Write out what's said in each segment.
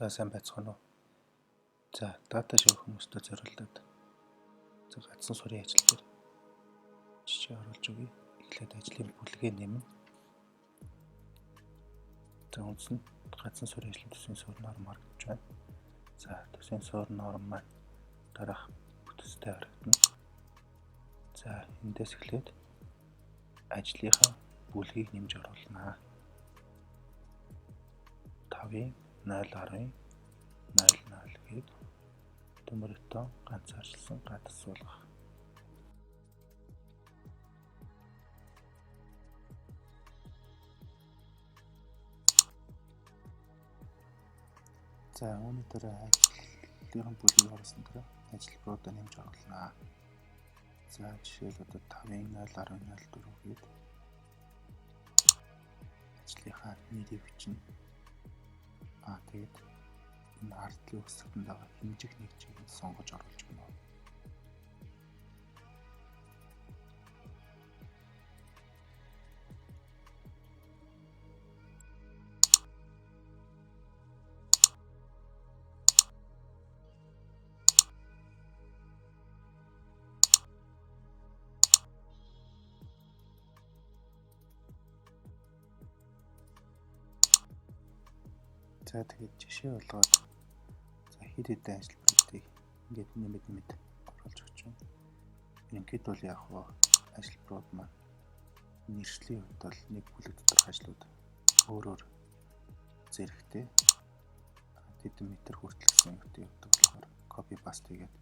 За сайн байцгаана уу. За дата шивэх хүмүүстээ зориулдаг. За гадсан сурын ажил дээр жишээ оруулж өгье. Эхлээд ажлын бүлгээ нэмнэ. За үндсэнд гадсан сурын ажлын төсвийн суурь норм харагдаж байна. За төсвийн суурь норм маань дараах бүтцтэй харагдана. За эндээс эхлээд ажлынхаа бүлгийг нэмж оруулнаа. 5-ын 0.10 0.0 гээд төмөртөө ганцаарчилсан гадас суулгах. За үүний дараа ажлын бүлгийг оруулсан дараа ажил руудаа нэмж оруулнаа. За жишээл одоо 5-ын 0.004 гээд ажлынхаа нэрийг бичнэ. Тэгээд энэ ардлын үсгэнд байгаа хэмжих нэгжийг сонгож оруулж өгнө. За тэгээд жишээ болгоод за хэд хэдэн ажиллагчдыг ингээд нэмэд оруулж өгч байна. Ингээд бол яг хоо ажиллагчид маань нэршлийн хувьд бол нэг бүлэг доторх ажлууд өөрөөр зэрэгтэй хэдэн метр хүртэл гэсэн үгтэй явдаг болохоор copy paste хийгээд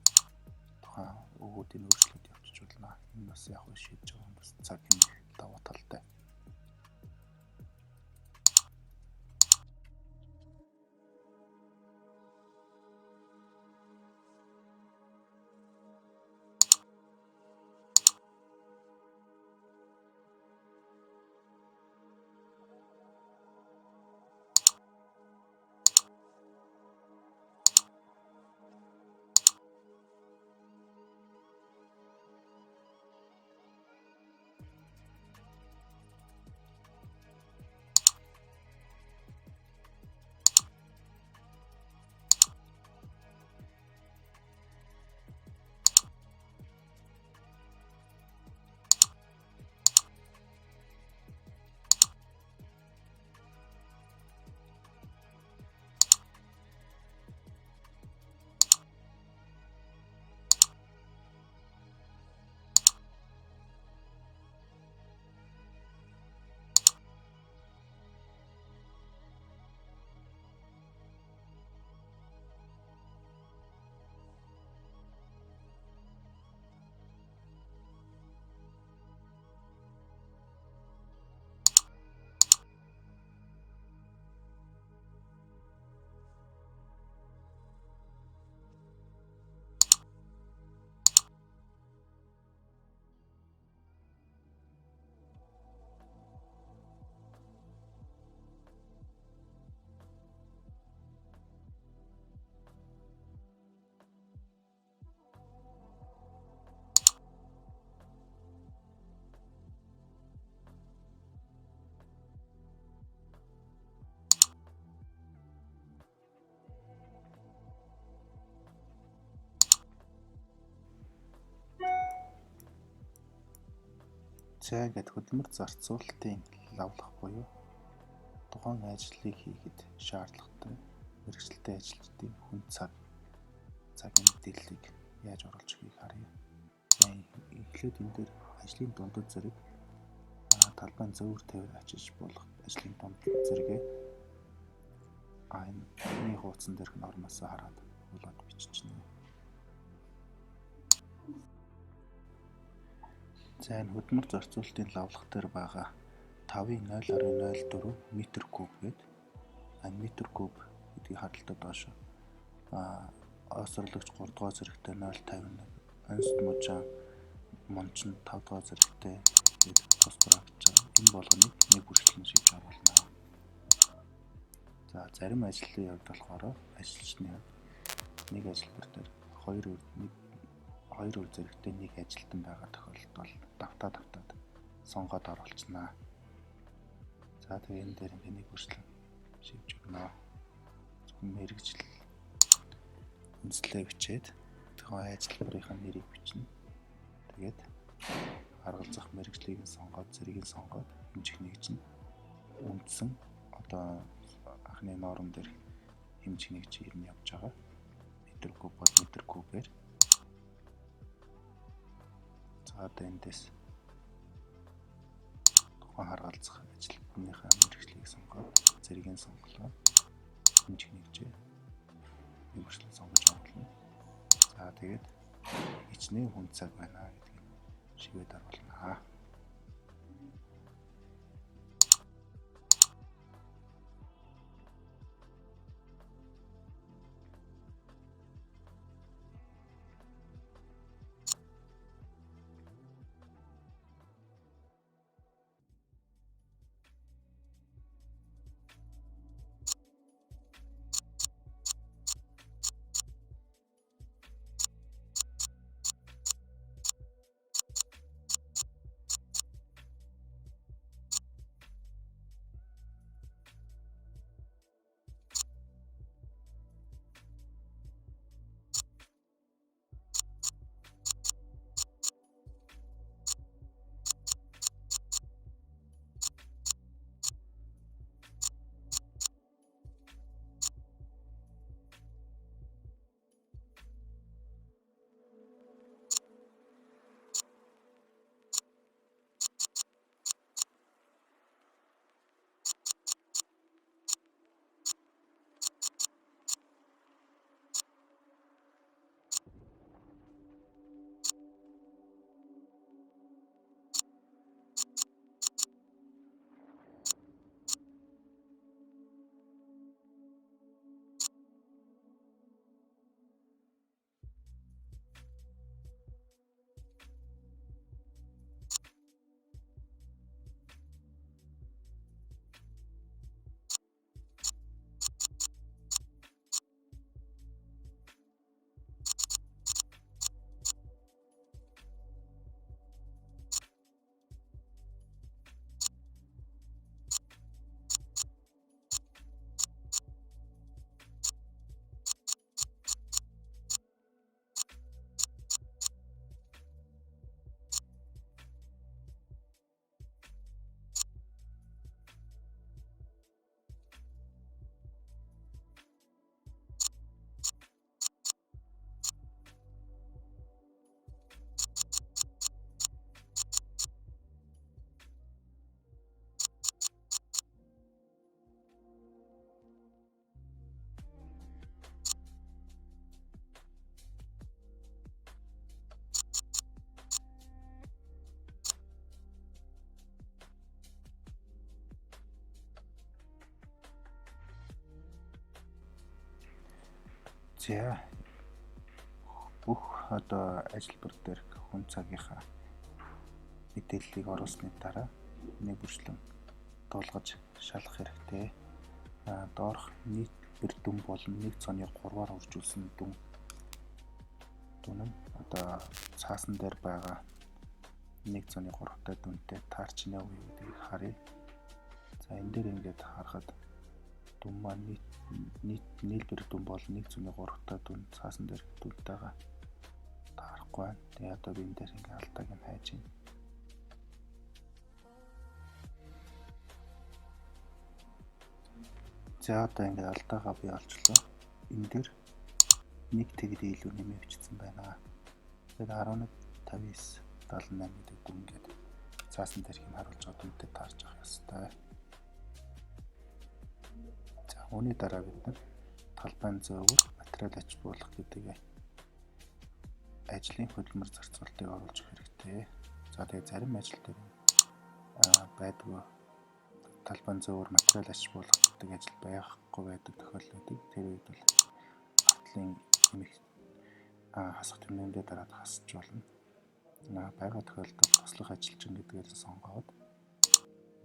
тухайн өгүүдийн өөрчлөлт явуулж болно. Энэ бас яг хоо шийдэж байгаа бас цаг хэмнэх давуу талтай. За ингээд хөдөлмөр зарцуулалтын лавлах буюу тухайн ажлыг хийхэд шаардлагатай мэргэжилтэй ажилчдын хүн цагийн мэдээллийг яаж оруулж өгөхийг харъя. Эхлээд энэ дээр ажлын дундад зэрэг талбайн зөвөр тээвэр ачиж болох ажлын дундад зэрэгээ энэ хуудсан дээрх нормоос хараад болоод биччихнэ. За энэ хөдөлмөр зарцуулалтын лавлах дээр байгаа 5-ын 0.04 метр куб гээд метр куб гэдгийг харалтад доош осрологч 3 дугаар зэрэгтэй 0.51 онц мунч нь 5 дугаар зэрэгтэй гээд тус барагдаж байгаа. Энэ болгоныг нэг бүрчлэн шийдэж оруулна. За зарим ажлын явд болохоор ажилчны нэг ажиллагч дээр 2 үр зэрэгтэй нэг ажилтан байгаа тохиолдолд бол давтаад сонгоод оруулчихнаа. За тэгээ энэ дээр нэг бүрчлэн шийдэж өгнө. мэргэжил үндэслэлээ бичээд тухайн ажилбарынхаа нэрийг бичнэ. Тэгээд харгалзах мэргэжлийг сонгоод зэргийг сонгоод хэмжих нэгжинэ. Үндсэн одоо анхны норм дээр хэмжих нэгж ирнэ явж байгаа. Метр куб бол метр кубээр. За одоо эндээс тухайн харгалзах ажилтныхаа мэргэжлийг сонгоод зэргийг сонголоо. Хэмжих нэгжээ мэргэжлийг сонгож оруулна. За тэгээд хичнээн хүн цаг байна гэдгийг шигээд оруулнаа. За бүх одоо ажилбар дээр хүн цагийнхаа мэдээллийг оруулсны дараа нэг бүрчлэн дуулгаж шалгах хэрэгтэй. Доорх нийт бэр дүн болон нэг цоны 3-аар үржүүлсэн дүн нь одоо цаасан дээр байгаа нэг цоны 3-тай дүнтэй таарч нэ үе гэдгийг харъя. За энэ дээр ингээд харахад дүн маань нийт бэр дүн бол нэг цоны 3-тай дүн цаасан дээр дүнтэйгээ таарахгүй байна. Тэгээ одоо би энэ дээр ингээд алдааг нь хайж байна. За одоо ингээд алдаагаа би олжлоо. Энэ дээр нэг тэгэд илүү нэмээ бичсэн байна. Тэгээд 11.59 78 гэдэг дүн ингээд цаасан дээр хин харуулж байгаа дүнтэй таарч авах ёстой. За үүний дараа бид нар талбайн зөөвөр материал ач буулгах гэдэг ажлын хөдөлмөр зарцуулалтыг оруулж өгөх хэрэгтэй. За тэгээд зарим ажил дээр байдгүй талбайн зөөвөр материал ач буулгах гэдэг ажил байхгүй байдаг тохиолдол. Тэр үед бол артлын нэмэх хасах тэмдэгтээ дараад хасч болно. Бага тохиолдолд туслах ажилчин гэдгээр сонгоод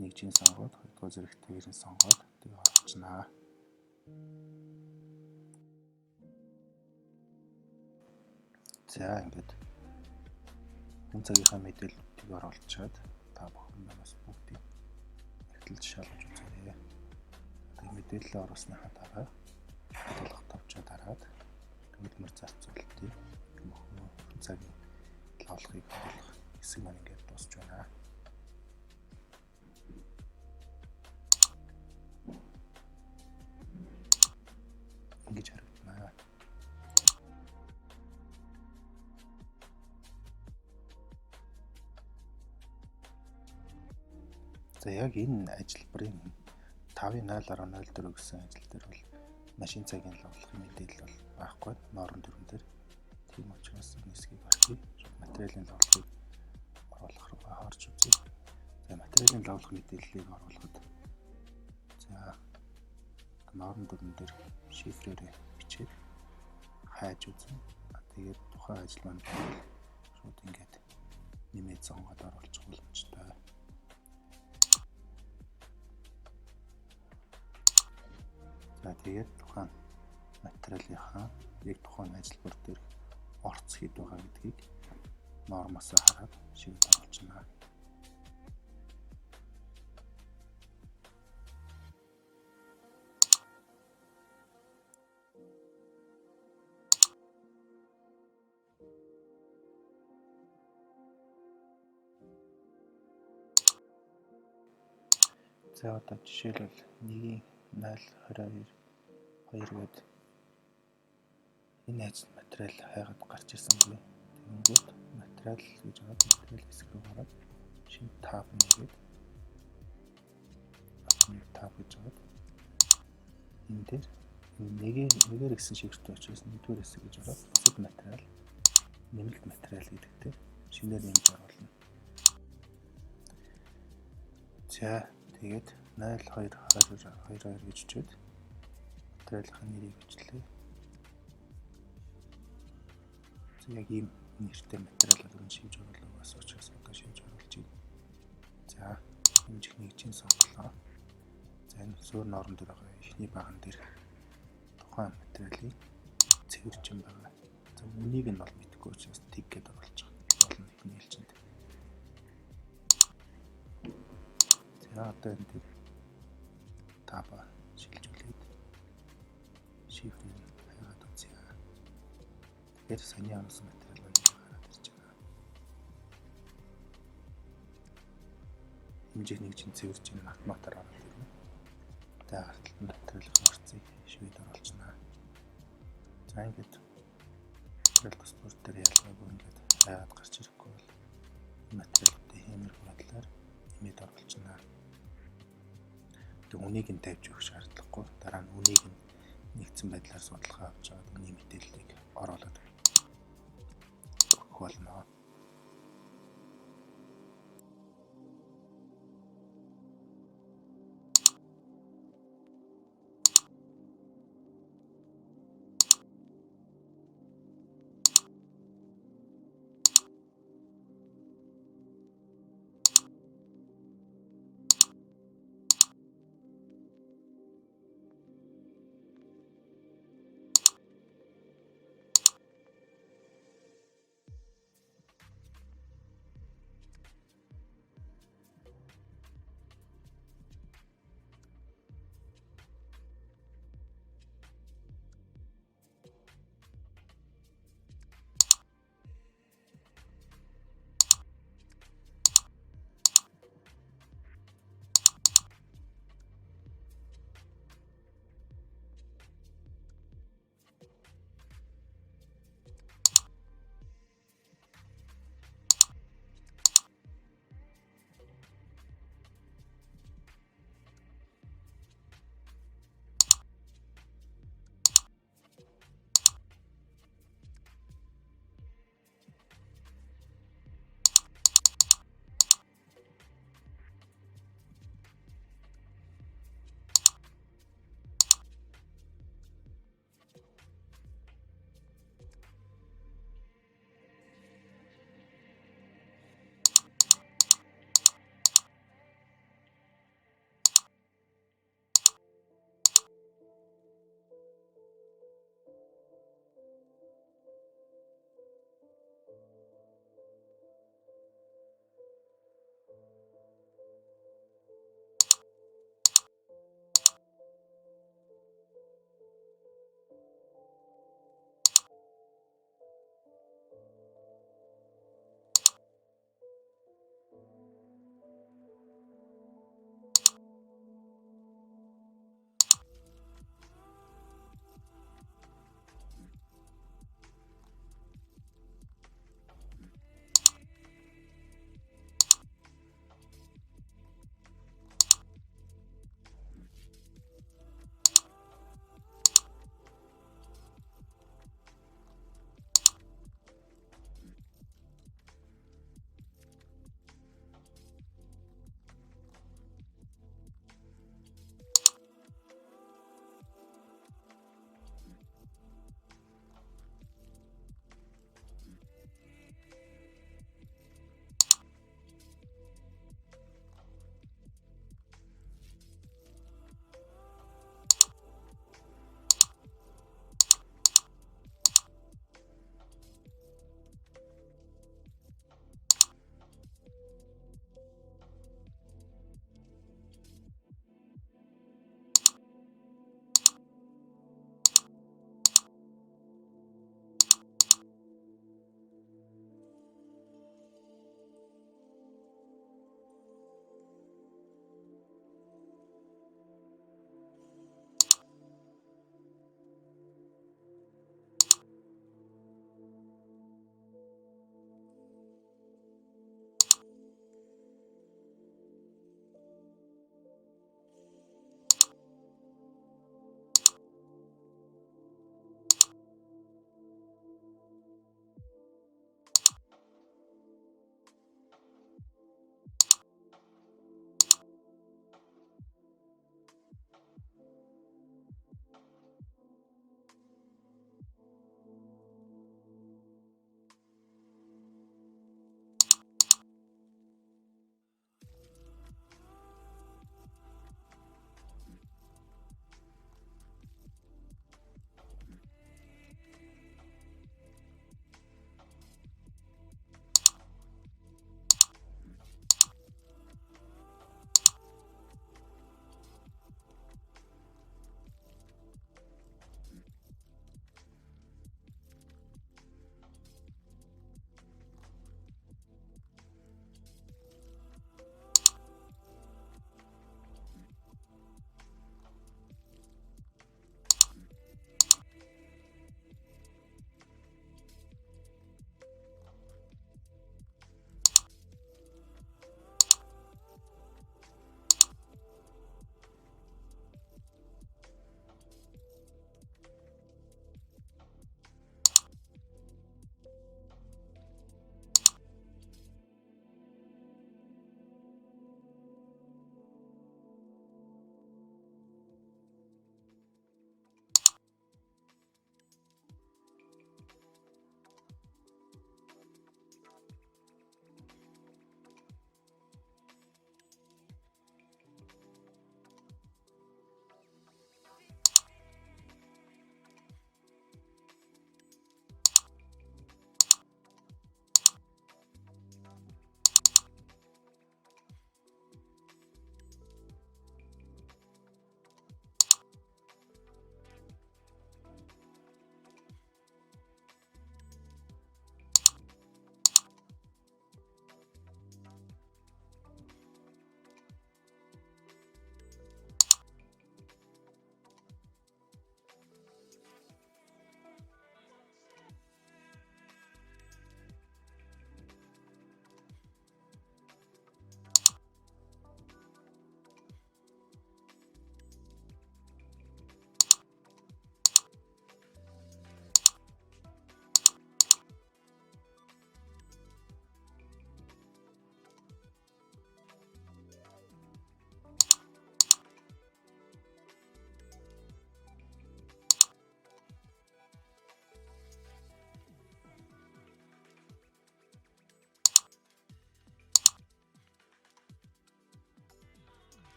нэгжийн сонгоод хоёрдугаар зэрэгтэйгээр нь сонгоод тэгээ орчихнаа. За ингээд хүн цагийнхаа мэдээллүүдийг оруулчаад та бүхэн намаас бүгдийг эргэлж шалгаж үзээрэй. Тэгээ мэдээлэл оруулсныхаа дараа хөдөлмөр зарцуулалтыг цагийн лавлахыг харуулах хэсэг маань ингээд дуусч байна. Ингэж харагдана. За яг энэ ажилбарын 5.0.04 гэсэн ажил дээр бол машин цагийн лавлахын мэдээлэл бол байхгүй. Норм дүрэн дээр. Тийм учраас энэ хэсгийг барьж материалын лавлахыг оруулах руу харж үзье. За материалын лавлах мэдээллийг оруулахад за норм дүрэн дээр шифрээр бичээд хайж үзье. Тэгээд тухайн ажил маань шууд ингээд нэмээд сонгоод оруулах боломжтой. За тэгээд тухайн материалынхаа яг тухайн ажиллбар дээр орц хэд байгаа гэдгийг нормоос хараад шийдэж оруулчихна. За одоо жишээлбэл 1.022 гээд энэ ажил материал хайгаад гарч ирсэнгүй. Тэгэнгүүт материал гэж байгаа материал хэсэг рүү гараад шинэ таб нэгээд таб гэж байгаа. Энэ дээр нэгээр гэсэн шифртэй учраас нэгдүгээр хэсэг гэж байгаа. Бусад материал, нэмэлт материал гэдэгтэй шинээр нэмж оруулна. За тэгээд 0.222 гэж чийд материалын нэрийг бичлээ. Яг ийм нэртэй материалууд нь шийдэж оруулах учраас одоо шийдэж оруулж байна. За хэмжих нэгжийн сонголоо. За энэ зөөр норм дээр байгаа эхний баган дээр тухайн материалын цэвэрчин байгаа. За үнийг нь бол мэдэхгүй учраас тэг гэдээ оруулж байгаа. Болно эхний хэлжинд. За одоо энэ дээр таба шилжүүлээд шифрээр хайгаад үзье. Тэгэхээр саний амсан материалыг гараад ирж байгаа. Хэмжих нэгжийн цэвэрчин автоматар гараад ирнэ. Тэгээд харталт материалын орцыг шийдэж оруулчихна. За ингээд материал тусбар дээр ялгаагүй ингээд хайгаад гарч ирэхгүй бол материалуудын хэмжих байдлаар нэмээд оруулчихна. Тэгээд үнийг нь тавьж өгөх шаардлагагүй. Дараа нь үнийг нь нэгдсэн байдлаар судалгаа авч аваад үний мэдээллийг оруулаад болно.